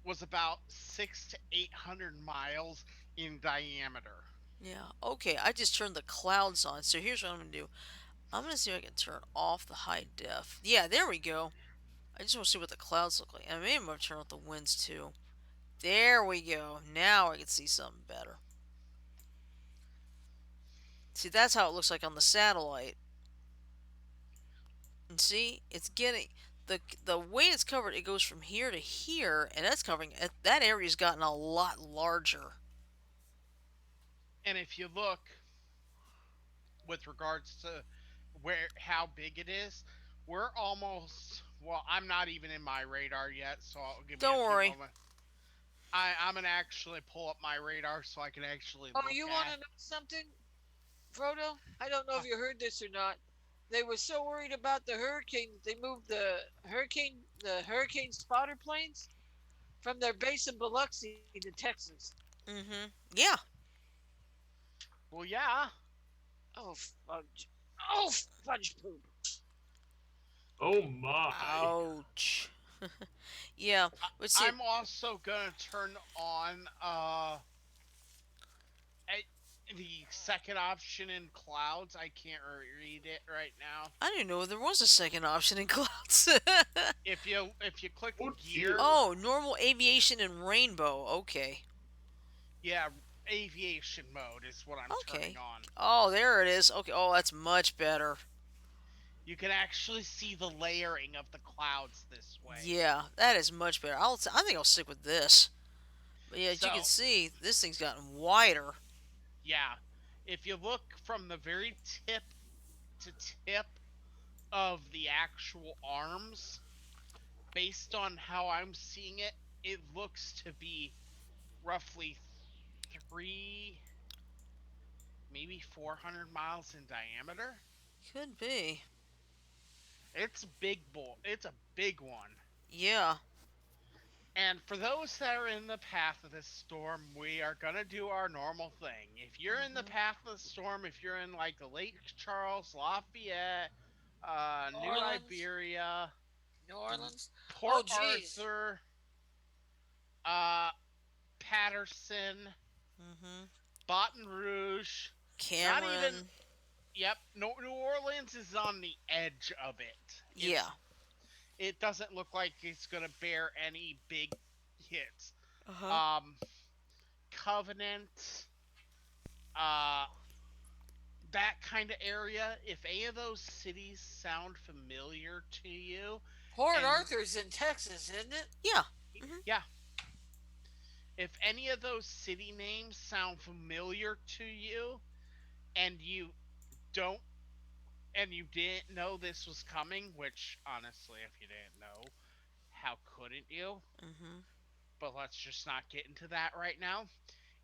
was about 6 to 800 miles in diameter. Yeah. Okay. I just turned the clouds on. So here's what I'm gonna do. I'm gonna see if I can turn off the high def. Yeah. There we go. I just want to see what the clouds look like. And maybe I'm gonna turn off the winds too. There we go. Now I can see something better. See, that's how it looks like on the satellite. And see, it's getting the way it's covered. It goes from here to here, and that's covering that area's gotten a lot larger. And if you look with regards to where how big it is, we're almost well, I'm not even in my radar yet, so give me a Don't few worry. moments. I'm gonna actually pull up my radar so I can actually Oh, look you want at. to know something, Frodo? I don't know Uh, if you heard this or not. They were so worried about the hurricane, they moved the hurricane spotter planes from their base in Biloxi to Texas. Mm-hmm. Yeah. well, yeah, Oh fudge! Oh fudge poop! Oh my. Ouch. Yeah. But see, I'm also gonna turn on the second option in clouds. I can't read it right now. I didn't know there was a second option in clouds. If you click a Oh gear, dear. Oh, normal aviation and rainbow. Okay. yeah, aviation mode is what I'm turning Okay. on. Oh, there it is. Okay. Oh, that's much better. You can actually see the layering of the clouds this way. Yeah, that is much better. I think I'll stick with this. But yeah, as you can So, see, this thing's gotten wider. yeah, if you look from the very tip to tip of the actual arms, based on how I'm seeing it, it looks to be roughly three, maybe 400 miles in diameter. Could be. It's big bull. It's a big one. Yeah. And for those that are in the path of this storm, we are gonna do our normal thing. If you're in the Hmm. path of the storm, if you're in like the Lake Charles, Lafayette, New New Orleans, Iberia, New Orleans. Oh Port geez, Arthur, uh, Patterson, Hmm. Baton Rouge, not even. Cameron. Yep, no, New Orleans is on the edge of it. Yeah. It doesn't look like it's gonna bear any big hits. Uh huh. Um, Covenant, uh, that kind of area. If any of those cities sound familiar to you, Port and Arthur's in Texas, isn't it? Yeah. Hmm. yeah, if any of those city names sound familiar to you, and you don't and you didn't know this was coming, which honestly, if you didn't know, how couldn't you? Mm-hmm. But let's just not get into that right now.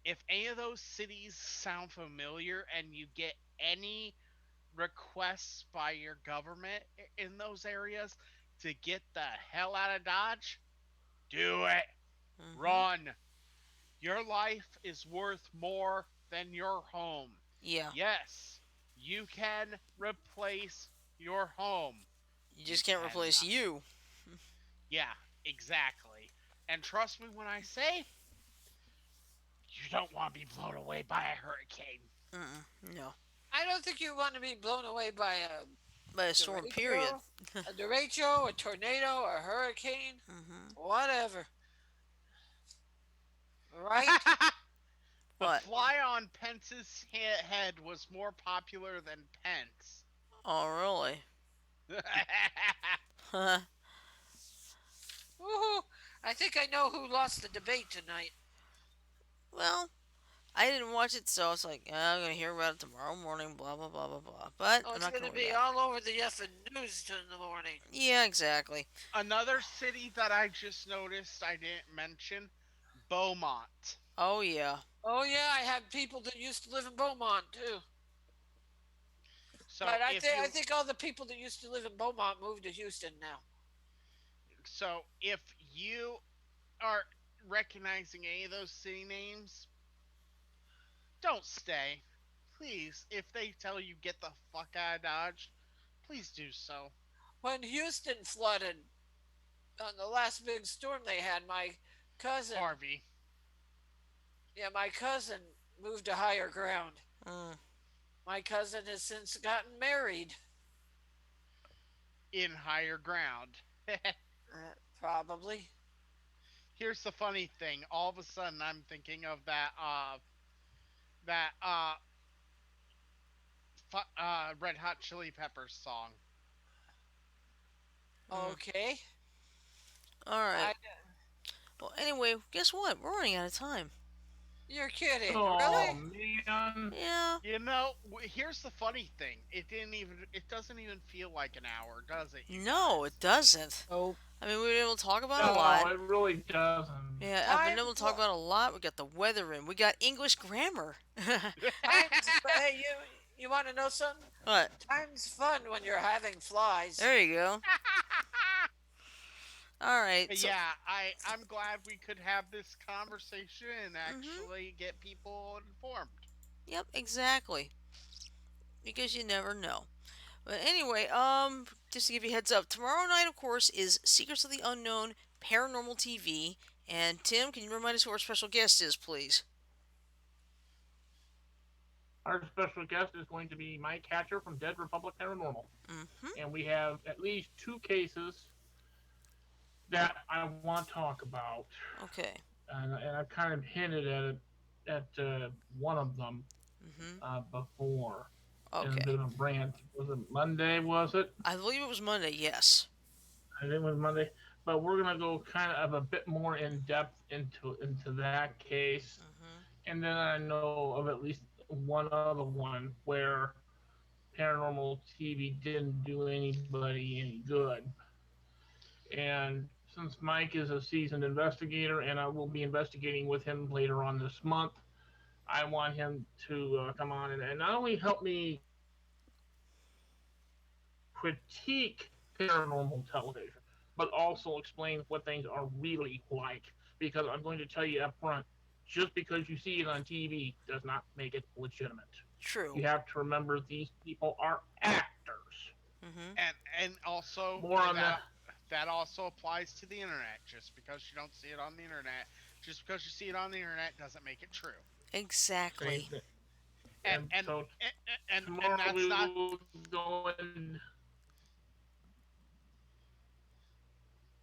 If any of those cities sound familiar and you get any requests by your government in those areas to get the hell out of Dodge, do it. Mm-hmm. Run. Your life is worth more than your home. Yeah. Yes, you can replace your home. You You just can't replace cannot. you. Yeah, exactly. And trust me when I say, you don't want to be blown away by a hurricane. Mm-mm. No. I don't think you want to be blown away by By a storm period. derecho, a derecho, a tornado, a hurricane, Mm-hmm. whatever. Right? The What? fly on Pence's head was more popular than Pence. Oh, really? Woohoo! I think I know who lost the debate tonight. Well, I didn't watch it, so it's like, I'm gonna hear about it tomorrow morning, blah blah blah blah blah. But Oh, I'm it's not going gonna to worry be about it. all over the effing news in the morning. Yeah, exactly. Another city that I just noticed I didn't mention, Beaumont. Oh yeah. Oh yeah, I have people that used to live in Beaumont too. So But I if think I you think all the people that used to live in Beaumont moved to Houston now. if you are recognizing any of those city names, don't stay. Please, if they tell you get the fuck out of Dodge, please do so. When Houston flooded on the last big storm they had, my cousin, Harvey, my cousin moved to higher ground. Mm. My cousin has since gotten married. in higher ground. Probably. Here's the funny thing. All of a sudden, I'm thinking of that Red Hot Chili Peppers song. Mm. Okay. All right. I. Well, anyway, guess what? We're running out of time. You're kidding, Oh really? man. Yeah. You know, here's the funny thing. It doesn't even feel like an hour, does it, you No, it guys? doesn't. Oh, I mean, we've been able to talk about a No, lot. it really doesn't. Yeah, I've been Time, able to talk about a lot. We got the weather in. We got English grammar. time's. Hey, you want to know something? What? Time's fun when you're having flies. There you go. All right. So. Yeah, I'm glad we could have this conversation and Mhm. actually get people informed. Yep. Exactly. Because you never know. But anyway, just to give you a heads up, tomorrow night, of course, is Secrets of the Unknown Paranormal TV. And Tim, can you remind us who our special guest is, please? Our special guest is going to be Mike Hatcher from Dead Republic Paranormal. Mm-hmm. And we have at least two cases that I want to talk about. Okay. And I've kind of hinted at one of them Mm-hmm. before in a bit Okay. of a rant. Was it Monday? Was it? I believe it was Monday. Yes. I think it was Monday. But we're gonna go kind of a bit more in depth into that case, Mm-hmm. and then I know of at least one other one where paranormal TV didn't do anybody any good. And since Mike is a seasoned investigator, and I will be investigating with him later on this month, I want him to come on and not only help me critique paranormal television, but also explain what things are really like. Because I'm going to tell you up front, just because you see it on TV does not make it legitimate. True. You have to remember these people are actors. Mm-hmm. And also More on that. that also applies to the internet. Just because you don't see it on the internet, just because you see it on the internet doesn't make it true. Same Exactly. thing. And And and so and tomorrow that's we not. will go and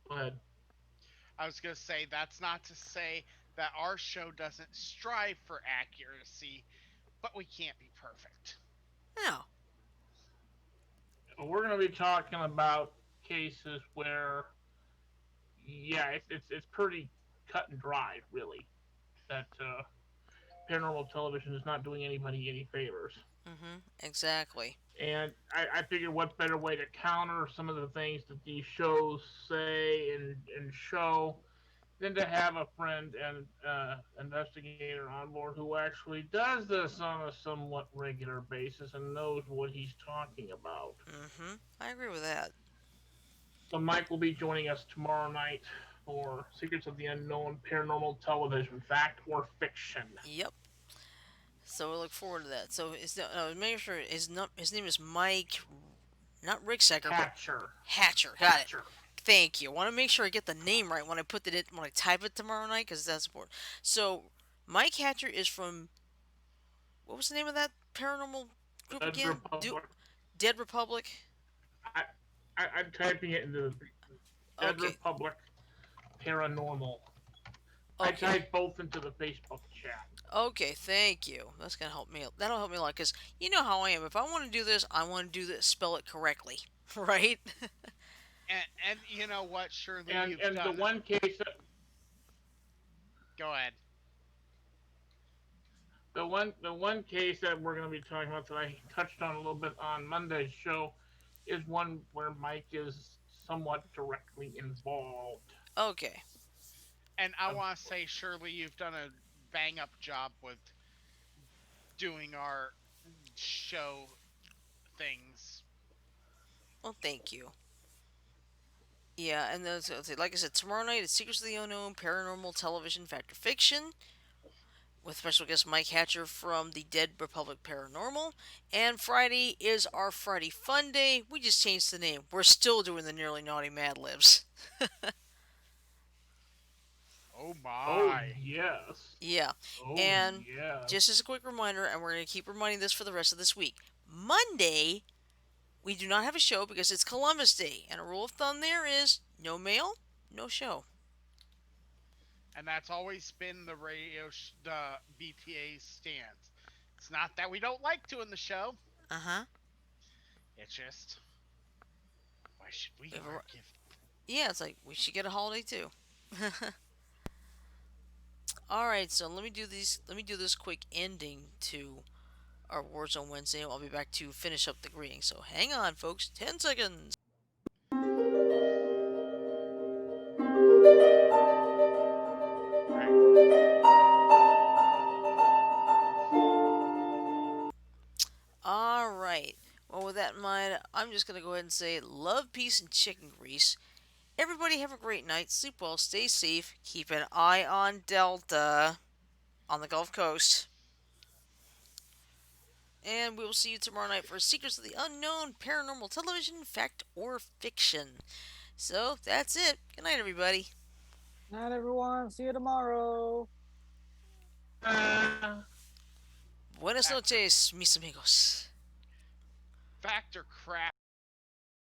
go ahead. I was gonna say that's not to say that our show doesn't strive for accuracy, but we can't be perfect. Now. We're going to be talking about cases where, yeah, it's pretty cut and dry, really. That paranormal television is not doing anybody any favors. Exactly. And I figured what better way to counter some of the things that these shows say and show than to have a friend and investigator on board who actually does this on a somewhat regular basis and knows what he's talking about. I agree with that. So Mike will be joining us tomorrow night for Secrets of the Unknown Paranormal Television, Fact or Fiction. Yep. So we look forward to that. So make sure his name is Mike, not Rick Secker, but Hatcher. Hatcher. Got it. Hatcher. Thank you. I want to make sure I get the name right when I put it when I type it tomorrow night because that's important. So Mike Hatcher is from what was the name of that paranormal group Dead again? Republic. Dead Republic. I, I'm typing it into the Dead Okay. Republic Paranormal. I Okay. typed both into the Facebook chat. Okay, thank you. That's gonna help me. That'll help me a lot because you know how I am. If I want to do this, I want to do this, spell it correctly, right? And you know what? Surely And you've the done. one case that Go ahead. the one case that we're going to be talking about that I touched on a little bit on Monday's show is one where Mike is somewhat directly involved. Okay. And I want to say, Unfortunately. surely you've done a bang up job with doing our show things. Well, thank you. Yeah, and then like I said, tomorrow night it's Secrets of the Unknown, Paranormal Television, Fact or Fiction, with special guest Mike Hatcher from the Dead Republic Paranormal. And Friday is our Friday Fun Day. We just changed the name. We're still doing the Nearly Naughty Mad Libs. Oh Oh my. yes. Yeah, Oh and just yes. as a quick reminder, and we're going to keep reminding this for the rest of this week. Monday, we do not have a show because it's Columbus Day, and a rule of thumb there is no mail, no show. And that's always been the BTA's stance. It's not that we don't like doing the show. Uh huh. It's just, why should we We have a, argue? yeah, it's like we should get a holiday too. All right, so let me do these. Let me do this quick ending to our Warzone Wednesday. I'll be back to finish up the greeting. So hang on, folks. 10 seconds. Right. All right. Well, with that in mind, I'm just gonna go ahead and say love, peace, and chicken grease. Everybody have a great night. Sleep well. Stay safe. Keep an eye on Delta on the Gulf Coast. And we will see you tomorrow night for Secrets of the Unknown, Paranormal Television, Fact or Fiction. So that's it. Good night, everybody. Night, everyone. See you tomorrow. Uh, Buenas Factor, noches, mis amigos. factor crap.